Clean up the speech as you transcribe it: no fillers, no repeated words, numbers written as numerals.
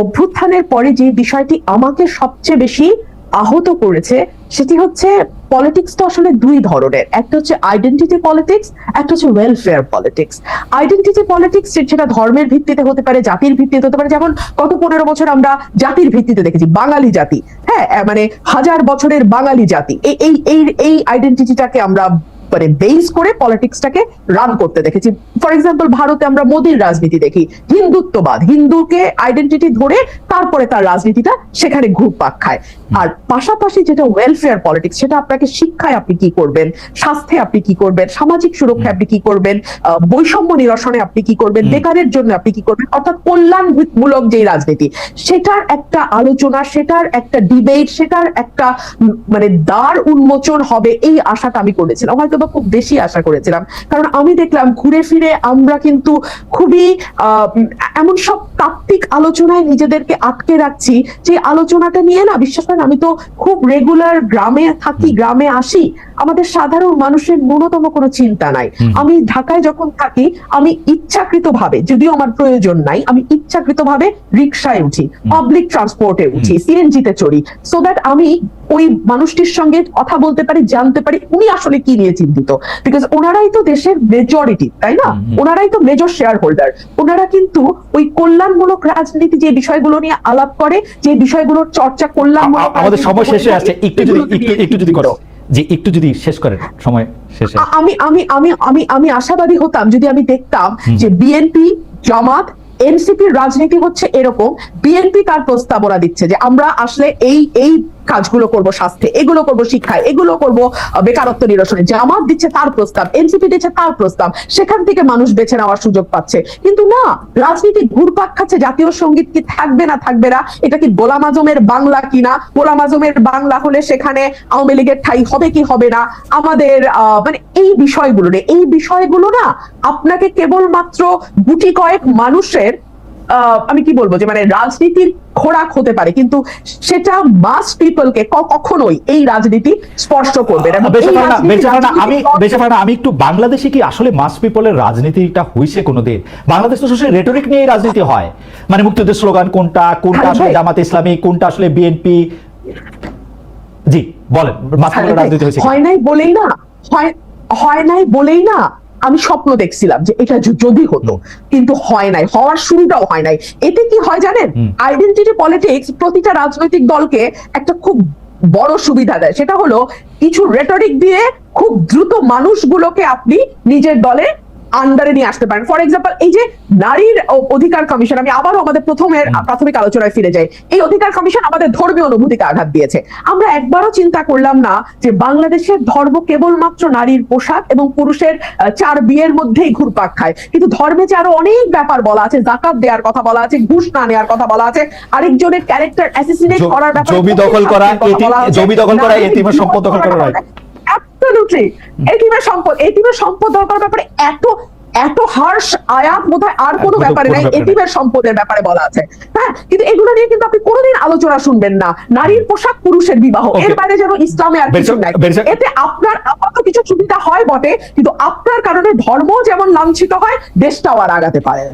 অভ্যুত্থানের পরে যে বিষয়টি আমাকে সবচেয়ে বেশি আহত করেছে সেটি হচ্ছে পলিটিক্স তো আসলে দুই ধরনের, একটা হচ্ছে আইডেন্টিটি পলিটিক্স, একটা হচ্ছে ওয়েলফেয়ার পলিটিক্স। আইডেন্টিটি পলিটিক্স সেটা ধর্মের ভিত্তিতে হতে পারে, জাতির ভিত্তিতে হতে পারে। যেমন গত 15 বছর আমরা জাতির ভিত্তিতে দেখেছি, বাঙালি জাতি, হ্যাঁ, মানে হাজার বছরের বাঙালি জাতি, এই এই এই এই আইডেন্টিটিটাকে আমরা মানে বেস করে পলিটিক্সটাকে রান করতে দেখেছি। ফর এক্সাম্পল ভারতে আমরা মোদির রাজনীতি দেখি, হিন্দুত্ববাদ, হিন্দুকে আইডেন্টিটি ধরে তারপরে তার রাজনীতিটা সেখানে ঘুরপাক খায়। আর পাশাপাশি যেটা ওয়েলফেয়ার পলিটিক্স, সেটা আপনাকে শিক্ষায় আপনি কি করবেন, স্বাস্থ্যে আপনি কি করবেন, সামাজিক সুরক্ষায় আপনি কি করবেন, বৈষম্য নিরসনে আপনি কি করবেন, বেকারের জন্য আপনি কি করবেন, অর্থাৎ কল্যাণমূলক যে রাজনীতি, সেটার একটা আলোচনা, সেটার একটা ডিবেট, সেটার একটা মানে দ্বার উন্মোচন হবে, এই আশাটা আমি করেছিলাম, হয়তো বা খুব বেশি আশা করেছিলাম। কারণ আমি দেখলাম ঘুরে ফিরে আমরা কিন্তু খুবই এমন সব তাত্ত্বিক আলোচনায় নিজেদেরকে আটকে রাখছি যে আলোচনাটা নিয়ে না, বিশ্বাস করেন আমি তো খুব রেগুলার গ্রামে থাকি, গ্রামে আসি, আমাদের সাধারণ মানুষের ন্যূনতম কোনো চিন্তা নাই। আমি ঢাকায় যখন থাকি আমি ইচ্ছাকৃতভাবে, যদিও আমার প্রয়োজন নাই, আমি ইচ্ছাকৃতভাবে রিকশায় উঠি, পাবলিক ট্রান্সপোর্টে উঠি, সিএনজিতে চড়ি, সো দ্যাট আমি ওই মানুষটির সঙ্গে কথা বলতে পারি, জানতে পারি উনি আসলে কি নিয়ে চিন্তিত। বিকজ ওনারাই তো দেশের মেজরিটি, তাই না? ওনারাই তো মেজর শেয়ার হোল্ডার। ওনারা কিন্তু ওই কল্যাণমূলক রাজনীতি যে বিষয়গুলো নিয়ে আলাপ করে, যে বিষয়গুলোর চর্চা কল্যাণমূলক, আমাদের সময় শেষে আসছে, একটু যদি করো যে একটু যদি শেষ করেন সময় শেষে। আমি আমি আমি আমি আমি আশাবাদী হতাম যদি আমি দেখতাম যে বিএনপি, জামাত, এনসিপির রাজনীতি হচ্ছে এরকম, বিএনপি তার প্রস্তাবনা দিচ্ছে যে আমরা আসলে এই এই কাজগুলো করব, স্বাস্থ্যে এগুলো করব, শিক্ষায় এগুলো করব, বেকারত্ব নিরসনে, জামাত দিচ্ছে তার প্রস্তাব, এনসিপি দিচ্ছে তার প্রস্তাব, সেখান থেকে মানুষ বেছে নেওয়ার সুযোগ পাচ্ছে। কিন্তু না, রাজনীতি ঘুরপাক খাচ্ছে জাতীয় সঙ্গীত কি থাকবে না থাকবে না, এটা কি গোলাম আজমের বাংলা কিনা, গোলাম আজমের বাংলা হলে সেখানে আওয়ামী লীগের ঠাঁই হবে কি হবে না, আমাদের মানে এই বিষয়গুলো না আপনাকে কেবলমাত্র গুটি কয়েক মানুষের আমি কি বলবো যে মানে রাজনীতির খোরাক হতে পারে, কিন্তু সেটা মাস পিপলকে কখনোই এই রাজনীতি স্পর্শ করবে না। আমি একটু বাংলাদেশে কি আসলে মাস পিপলের রাজনীতিটা হইছে কোনোদিন? বাংলাদেশ তো আসলে রেটরিক নিয়ে রাজনীতি হয়, মানে মুক্তিযুদ্ধের স্লোগান কোনটা কোনটা আসলে জামাত ইসলামী, কোনটা আসলে বিএনপি। জি বলেন, মাস পিপলের রাজনীতি হয়েছে? হয় নাই বলেই না আমি স্বপ্ন দেখছিলাম যে এটা যদি হতো, কিন্তু হয় নাই, হওয়ার শুরুটাও হয় নাই। এতে কি হয় জানেন, আইডেন্টিটি পলিটিক্স প্রতিটা রাজনৈতিক দলকে একটা খুব বড় সুবিধা দেয়, সেটা হলো কিছু রেটরিক দিয়ে খুব দ্রুত মানুষগুলোকে আপনি নিজের দলে আন্ডারে নিয়ে আসতে পারেন। ফর এক্সাম্পল এই যে নারীর অধিকার কমিশন, আমি আবারও আমাদের প্রাথমিক আলোচনায় ফিরে যাই, এই অধিকার কমিশন আমাদের ধর্মীয় অনুভূতিকে আঘাত দিয়েছে। আমরা একবারও চিন্তা করলাম না যে বাংলাদেশের ধর্ম কেবলমাত্র নারীর পোশাক এবং পুরুষের 4 বিয়ের মধ্যেই ঘুরপাক খায়, কিন্তু ধর্মে যে আরো অনেক ব্যাপার বলা আছে, যাকাত দেওয়ার কথা বলা আছে, ঘুষ না নেওয়ার কথা বলা আছে, আরেকজনের ক্যারেক্টার অ্যাসাসিনেট করার ব্যাপারে, জমি দখল করা, এতিমের সম্পদ দখল করা, অ্যাবসলিউটলি এতিমের সম্পদ দরকার ব্যাপারে এত হার্শ আয়াত বোধহয় আর কোনো ব্যাপারে নাই, এতিমের সম্পদের ব্যাপারে বলা আছে। হ্যাঁ, কিন্তু এগুলো নিয়ে কিন্তু আপনি কোনোদিন আলোচনা শুনবেন না। নারীর পোশাক, পুরুষের বিবাহ, এর বাইরে যেন ইসলামে আর কিছু নাই। এতে আপনার আপাতত কিছু সুবিধা হয় বটে, কিন্তু আপনার কারণে ধর্ম যেমন লাঞ্ছিত হয়, দেশটাও আর আগাতে পারে না।